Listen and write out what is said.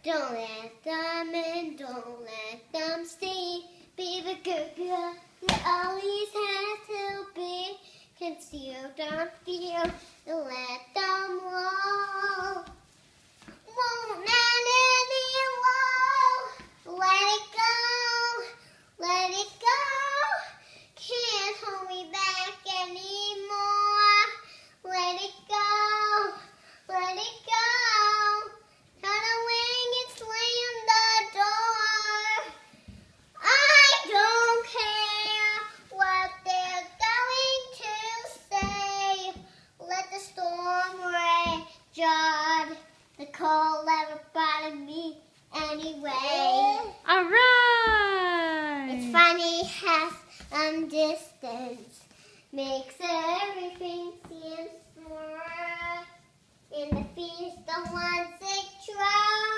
Don't let them in, don't let them see. Be the good girl you always have to be. Conceal, don't feel, don't let them roll. Won't let it roll. Let it go, let it go. Can't hold me back anymore. Let it go, let it go. Got a wing and slam the door. I don't care what they're going to say. Let the storm rage on. The cold never bothered me anyway. All right. It's funny how some distance makes everything seem small. In the feast, the ones they try.